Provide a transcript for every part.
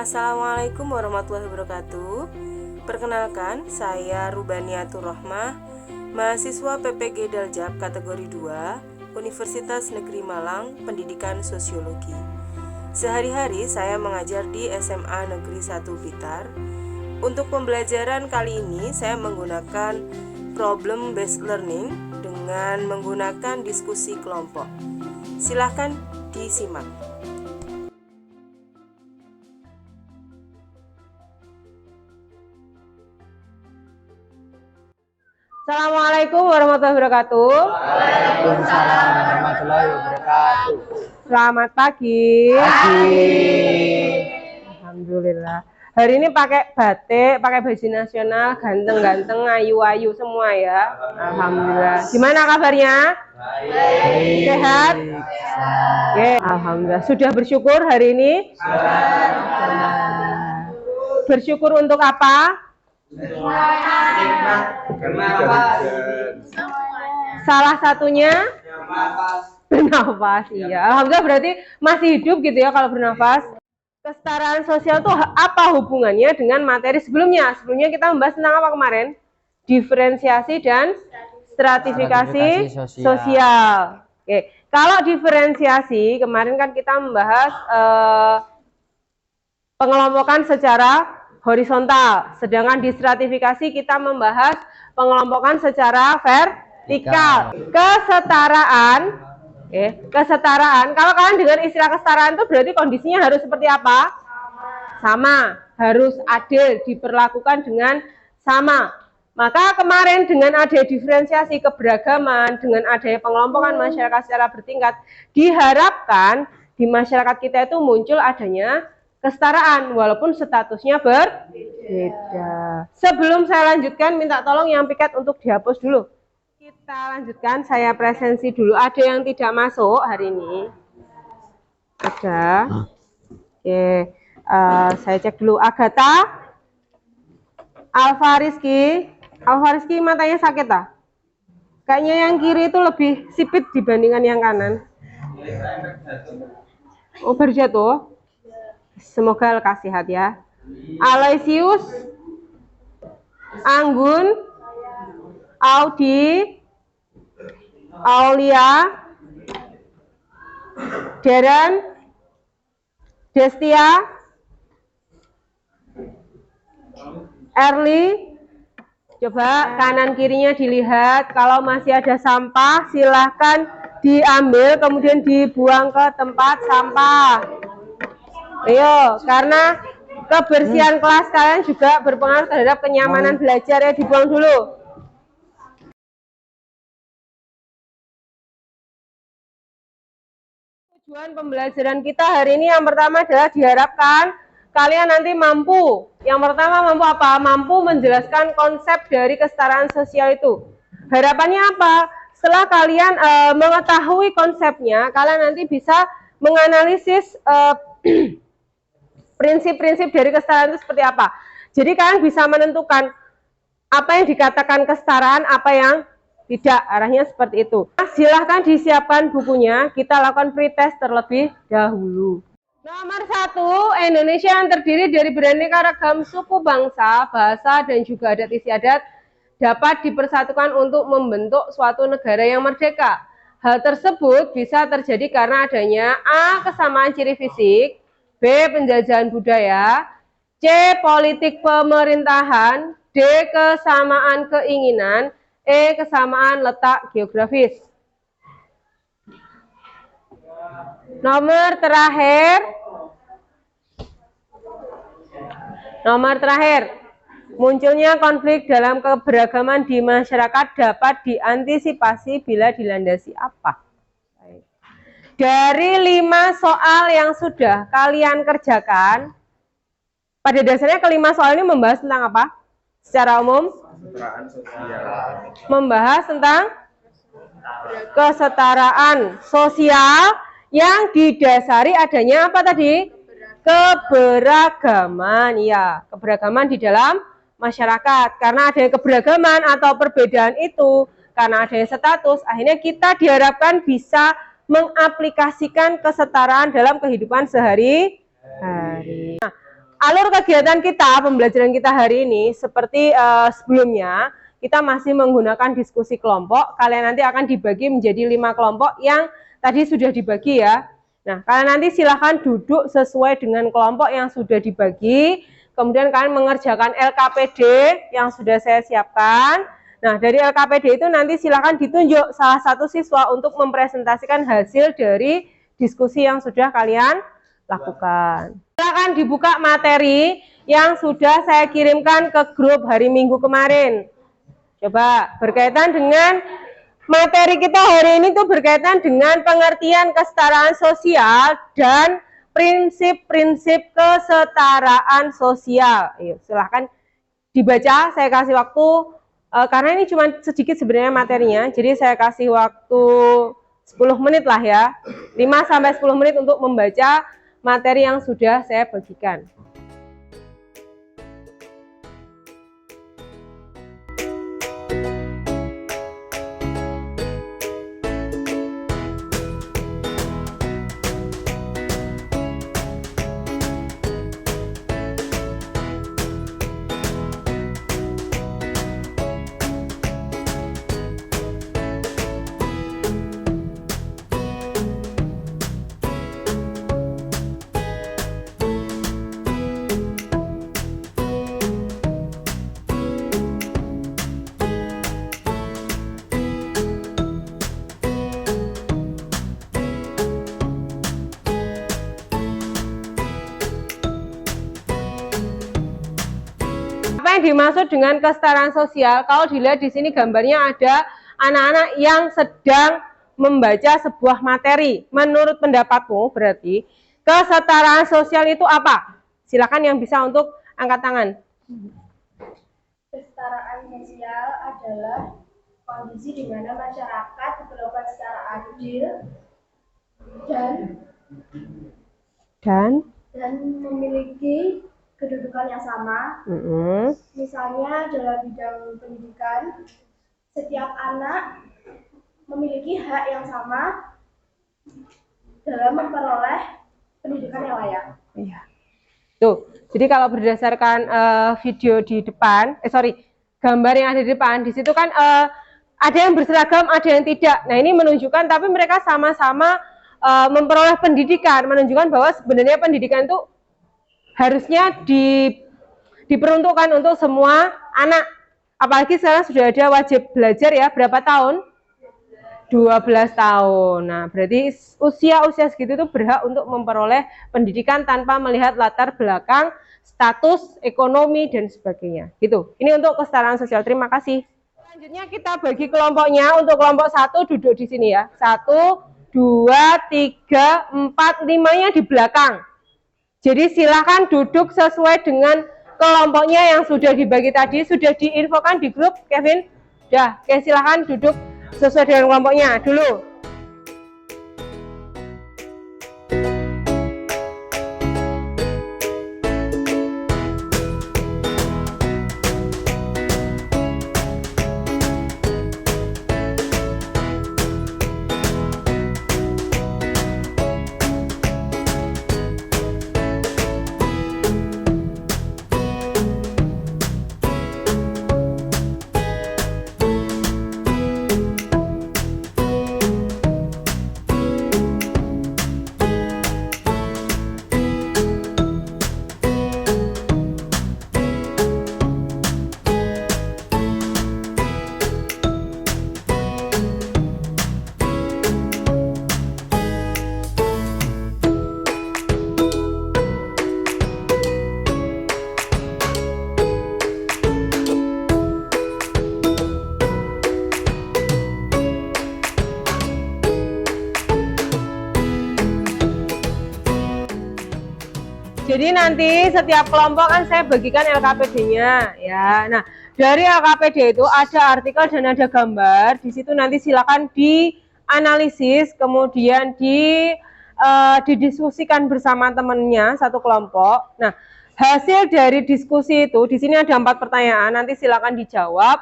Assalamualaikum warahmatullahi wabarakatuh. Perkenalkan, saya Rubaniatur Rohmah, mahasiswa PPG Daljab kategori 2, Universitas Negeri Malang, Pendidikan Sosiologi. Sehari-hari saya mengajar di SMA Negeri 1 Blitar. Untuk pembelajaran kali ini saya menggunakan problem based learning dengan menggunakan diskusi kelompok. Silahkan disimak. Assalamualaikum warahmatullahi wabarakatuh. Waalaikumsalam warahmatullahi wabarakatuh. Selamat pagi. Alhamdulillah. Hari ini pakai batik, pakai baju nasional, ganteng-ganteng, ayu-ayu semua ya. Alhamdulillah. Gimana kabarnya? Baik. Sehat? Oke, alhamdulillah. Sudah bersyukur hari ini? Bersyukur untuk apa? Salah satunya bernafas. Iya, alhamdulillah berarti masih hidup gitu ya kalau bernafas. Kesetaraan sosial itu apa hubungannya dengan materi sebelumnya? Sebelumnya kita membahas tentang apa kemarin? Diferensiasi dan stratifikasi sosial. Oke, kalau diferensiasi kemarin kan kita membahas pengelompokan secara horizontal, sedangkan di stratifikasi kita membahas pengelompokan secara vertikal. Kesetaraan, kesetaraan. Kalau kalian dengar istilah kesetaraan itu berarti kondisinya harus seperti apa? Sama, harus adil, diperlakukan dengan sama. Maka kemarin dengan ada diferensiasi keberagaman, dengan adanya pengelompokan masyarakat secara bertingkat, diharapkan di masyarakat kita itu muncul adanya kesetaraan walaupun statusnya berbeda. Sebelum saya lanjutkan, minta tolong yang piket untuk dihapus dulu. Kita lanjutkan, saya presensi dulu. Ada yang tidak masuk hari ini? Ada. Oke, saya cek dulu. Agatha, Alfariski, matanya sakit ah? Kayaknya yang kiri itu lebih sipit dibandingkan yang kanan. Oh, berjatuh. Semoga lekas sehat ya. Aloysius, Anggun, Audi, Aulia, Deren, Destia, Erli. Coba kanan kirinya dilihat. Kalau masih ada sampah silahkan diambil kemudian dibuang ke tempat sampah. Ayo, karena kebersihan kelas kalian juga berpengaruh terhadap kenyamanan belajar ya, dibuang dulu. Tujuan pembelajaran kita hari ini yang pertama adalah diharapkan kalian nanti mampu. Yang pertama mampu apa? Mampu menjelaskan konsep dari kesetaraan sosial itu. Harapannya apa? Setelah kalian mengetahui konsepnya, kalian nanti bisa menganalisis prinsip-prinsip dari kesetaraan itu seperti apa. Jadi kalian bisa menentukan apa yang dikatakan kesetaraan, apa yang tidak, arahnya seperti itu. Silahkan disiapkan bukunya, kita lakukan pretest terlebih dahulu. Nomor 1, Indonesia yang terdiri dari beraneka ragam suku bangsa, bahasa, dan juga adat istiadat dapat dipersatukan untuk membentuk suatu negara yang merdeka. Hal tersebut bisa terjadi karena adanya A. Kesamaan ciri fisik, B. Penjajahan budaya, C. Politik pemerintahan, D. Kesamaan keinginan, E. Kesamaan letak geografis. Nomor terakhir, munculnya konflik dalam keberagaman di masyarakat dapat diantisipasi bila dilandasi apa? Dari 5 soal yang sudah kalian kerjakan, pada dasarnya kelima soal ini membahas tentang apa? Secara umum? Membahas tentang kesetaraan sosial yang didasari adanya apa tadi? Keberagaman, ya, keberagaman di dalam masyarakat. Karena adanya keberagaman atau perbedaan itu, karena adanya status, akhirnya kita diharapkan bisa mengaplikasikan kesetaraan dalam kehidupan sehari-hari. Nah, alur kegiatan kita, pembelajaran kita hari ini seperti sebelumnya, kita masih menggunakan diskusi kelompok. Kalian nanti akan dibagi menjadi 5 kelompok yang tadi sudah dibagi ya. Nah, kalian nanti silahkan duduk sesuai dengan kelompok yang sudah dibagi. Kemudian kalian mengerjakan LKPD yang sudah saya siapkan. Nah, dari LKPD itu nanti silahkan ditunjuk salah satu siswa untuk mempresentasikan hasil dari diskusi yang sudah kalian lakukan. Silahkan dibuka materi yang sudah saya kirimkan ke grup hari Minggu kemarin. Coba berkaitan dengan materi kita hari ini tuh berkaitan dengan pengertian kesetaraan sosial dan prinsip-prinsip kesetaraan sosial. Ayo, silahkan dibaca, saya kasih waktu, karena ini cuma sedikit sebenarnya materinya, jadi saya kasih waktu 10 menit lah ya, 5-10 menit untuk membaca materi yang sudah saya bagikan. Apa yang dimaksud dengan kesetaraan sosial? Kalau dilihat di sini gambarnya ada anak-anak yang sedang membaca sebuah materi. Menurut pendapatmu berarti kesetaraan sosial itu apa? Silakan yang bisa untuk angkat tangan. Kesetaraan sosial adalah kondisi di mana masyarakat diperlakukan secara adil dan memiliki kedudukan yang sama. Misalnya dalam bidang pendidikan, setiap anak memiliki hak yang sama dalam memperoleh pendidikan yang layak. Iya. Tuh, jadi kalau berdasarkan video di depan, gambar yang ada di depan, di situ kan ada yang berseragam, ada yang tidak. Nah, ini menunjukkan tapi mereka sama-sama memperoleh pendidikan, menunjukkan bahwa sebenarnya pendidikan itu harusnya diperuntukkan untuk semua anak. Apalagi sekarang sudah ada wajib belajar ya, berapa tahun? 12 tahun. Nah, berarti usia segitu itu berhak untuk memperoleh pendidikan tanpa melihat latar belakang, status, ekonomi, dan sebagainya. Gitu. Ini untuk kesetaraan sosial. Terima kasih. Selanjutnya kita bagi kelompoknya. Untuk kelompok 1 duduk di sini ya. 1, 2, 3, 4, 5-nya di belakang. Jadi silakan duduk sesuai dengan kelompoknya yang sudah dibagi tadi. Sudah diinfokan di grup, Kevin? Sudah. Oke, silakan duduk sesuai dengan kelompoknya dulu. Jadi nanti setiap kelompok kan saya bagikan LKPD-nya ya. Nah, dari LKPD itu ada artikel dan ada gambar. Di situ nanti silakan dianalisis, kemudian didiskusikan bersama temannya satu kelompok. Nah, hasil dari diskusi itu di sini ada 4 pertanyaan. Nanti silakan dijawab,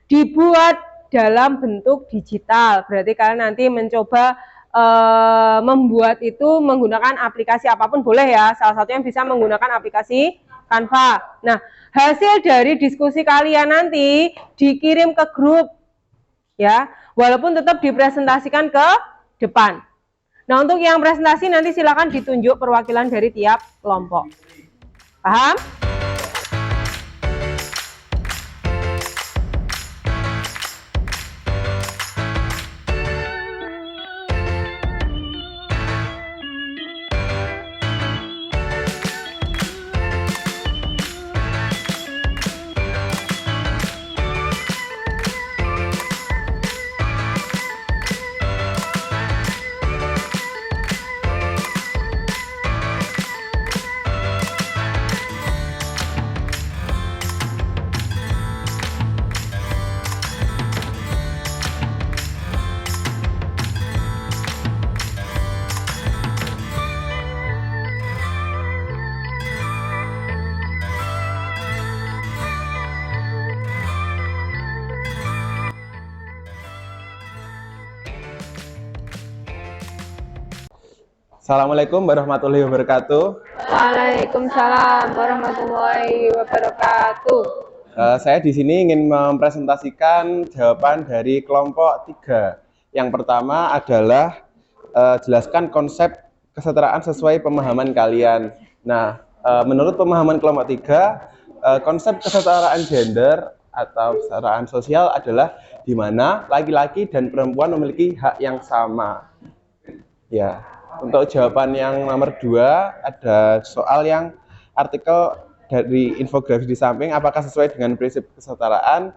dibuat dalam bentuk digital. Berarti kalian nanti mencoba membuat itu menggunakan aplikasi apapun boleh ya. Salah satunya bisa menggunakan aplikasi Canva. Nah, hasil dari diskusi kalian nanti dikirim ke grup ya, walaupun tetap dipresentasikan ke depan. Nah, untuk yang presentasi nanti silakan ditunjuk perwakilan dari tiap kelompok. Paham? Assalamualaikum warahmatullahi wabarakatuh. Waalaikumsalam warahmatullahi wabarakatuh. Saya di sini ingin mempresentasikan jawaban dari kelompok 3. Yang pertama adalah jelaskan konsep kesetaraan sesuai pemahaman kalian. Nah, menurut pemahaman kelompok 3, konsep kesetaraan gender atau kesetaraan sosial adalah di mana laki-laki dan perempuan memiliki hak yang sama. Ya. Untuk jawaban yang nomor 2, ada soal yang artikel dari infografis di samping, apakah sesuai dengan prinsip kesetaraan?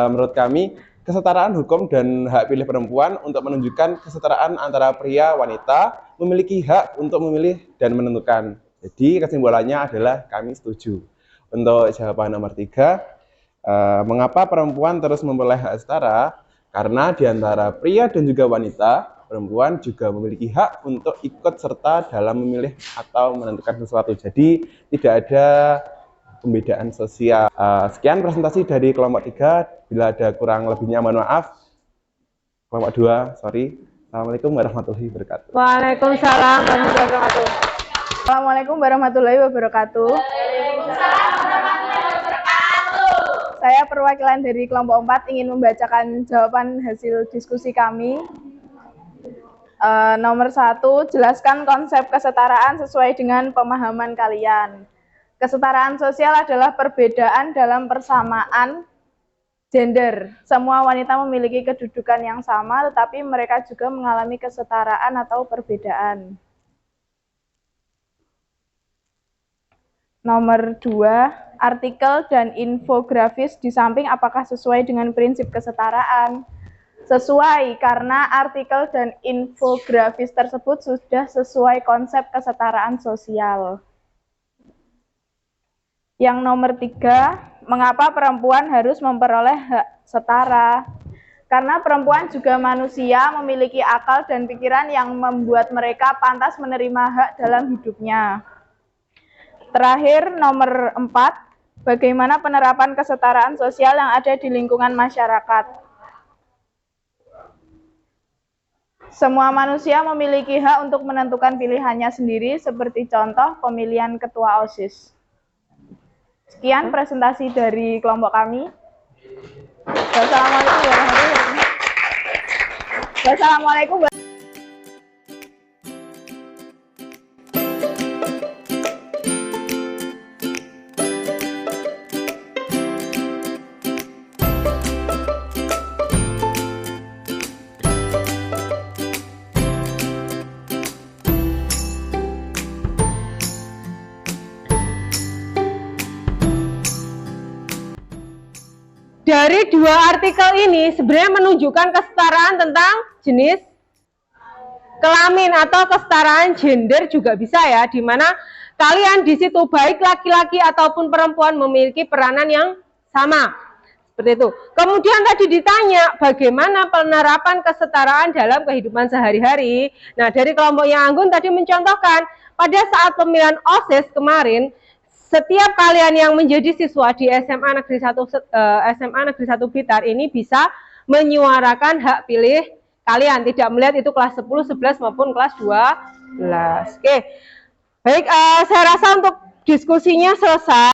Menurut kami, kesetaraan hukum dan hak pilih perempuan untuk menunjukkan kesetaraan antara pria wanita memiliki hak untuk memilih dan menentukan. Jadi kesimpulannya adalah kami setuju. Untuk jawaban nomor 3, mengapa perempuan terus memperoleh hak setara? Karena di antara pria dan juga wanita, perempuan juga memiliki hak untuk ikut serta dalam memilih atau menentukan sesuatu. Jadi tidak ada pembedaan sosial. Sekian presentasi dari kelompok 3. Bila ada kurang lebihnya mohon maaf. Kelompok 2, sorry. Assalamualaikum warahmatullahi wabarakatuh. Waalaikumsalam warahmatullahi wabarakatuh. Assalamualaikum warahmatullahi wabarakatuh. Saya perwakilan dari kelompok 4 ingin membacakan jawaban hasil diskusi kami. Nomor 1, jelaskan konsep kesetaraan sesuai dengan pemahaman kalian. Kesetaraan sosial adalah perbedaan dalam persamaan gender. Semua wanita memiliki kedudukan yang sama, tetapi mereka juga mengalami kesetaraan atau perbedaan. Nomor 2, artikel dan infografis di samping apakah sesuai dengan prinsip kesetaraan? Sesuai, karena artikel dan infografis tersebut sudah sesuai konsep kesetaraan sosial. Yang nomor 3, mengapa perempuan harus memperoleh hak setara? Karena perempuan juga manusia, memiliki akal dan pikiran yang membuat mereka pantas menerima hak dalam hidupnya. Terakhir, nomor 4, bagaimana penerapan kesetaraan sosial yang ada di lingkungan masyarakat? Semua manusia memiliki hak untuk menentukan pilihannya sendiri, seperti contoh pemilihan ketua OSIS. Sekian presentasi dari kelompok kami. Wassalamualaikum warahmatullahi wabarakatuh. Wassalamualaikum. Dari 2 artikel ini sebenarnya menunjukkan kesetaraan tentang jenis kelamin atau kesetaraan gender juga bisa ya, di mana kalian di situ baik laki-laki ataupun perempuan memiliki peranan yang sama. Seperti itu. Kemudian tadi ditanya bagaimana penerapan kesetaraan dalam kehidupan sehari-hari. Nah, dari kelompok yang Anggun tadi mencontohkan pada saat pemilihan OSIS kemarin, setiap kalian yang menjadi siswa di SMA Negeri 1 Blitar ini bisa menyuarakan hak pilih kalian, tidak melihat itu kelas 10, 11 maupun kelas 12. Oke. Baik, saya rasa untuk diskusinya selesai.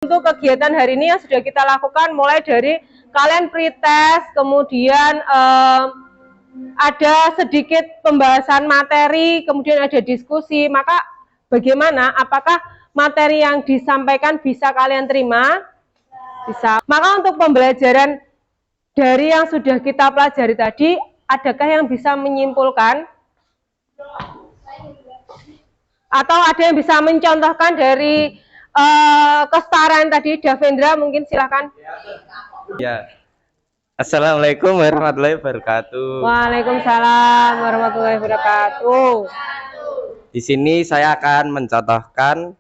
Untuk kegiatan hari ini yang sudah kita lakukan mulai dari kalian pretest, kemudian ada sedikit pembahasan materi, kemudian ada diskusi. Maka bagaimana? Apakah materi yang disampaikan bisa kalian terima? Bisa. Maka untuk pembelajaran dari yang sudah kita pelajari tadi, adakah yang bisa menyimpulkan? Atau ada yang bisa mencontohkan dari kesetaraan tadi? Davendra mungkin silakan. Ya. Assalamualaikum warahmatullahi wabarakatuh. Waalaikumsalam warahmatullahi wabarakatuh. Di sini saya akan mencontohkan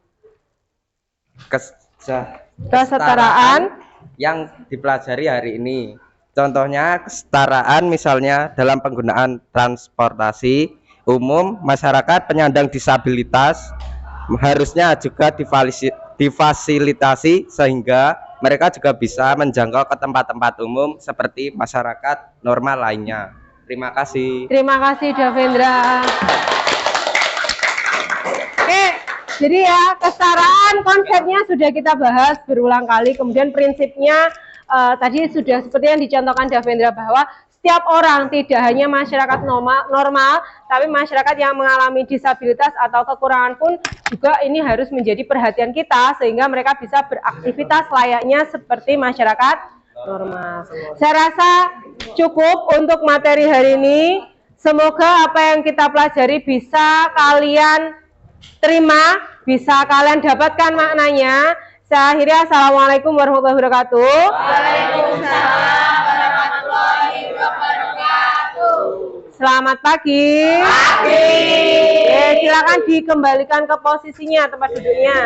Kesetaraan yang dipelajari hari ini. Contohnya kesetaraan misalnya dalam penggunaan transportasi umum, masyarakat penyandang disabilitas harusnya juga difasilitasi sehingga mereka juga bisa menjangkau ke tempat-tempat umum seperti masyarakat normal lainnya. Terima kasih. Terima kasih Davendra. Oke, jadi ya kesetaraan konsepnya sudah kita bahas berulang kali. Kemudian prinsipnya tadi sudah seperti yang dicontohkan Davendra bahwa setiap orang, tidak hanya masyarakat normal, tapi masyarakat yang mengalami disabilitas atau kekurangan pun juga ini harus menjadi perhatian kita sehingga mereka bisa beraktivitas layaknya seperti masyarakat normal. Saya rasa cukup untuk materi hari ini. Semoga apa yang kita pelajari bisa kalian terima, bisa kalian dapatkan maknanya. Saya akhiri, assalamualaikum warahmatullahi wabarakatuh. Waalaikumsalam warahmatullahi wabarakatuh. Selamat pagi. Pagi. Silakan dikembalikan ke posisinya, tempat duduknya.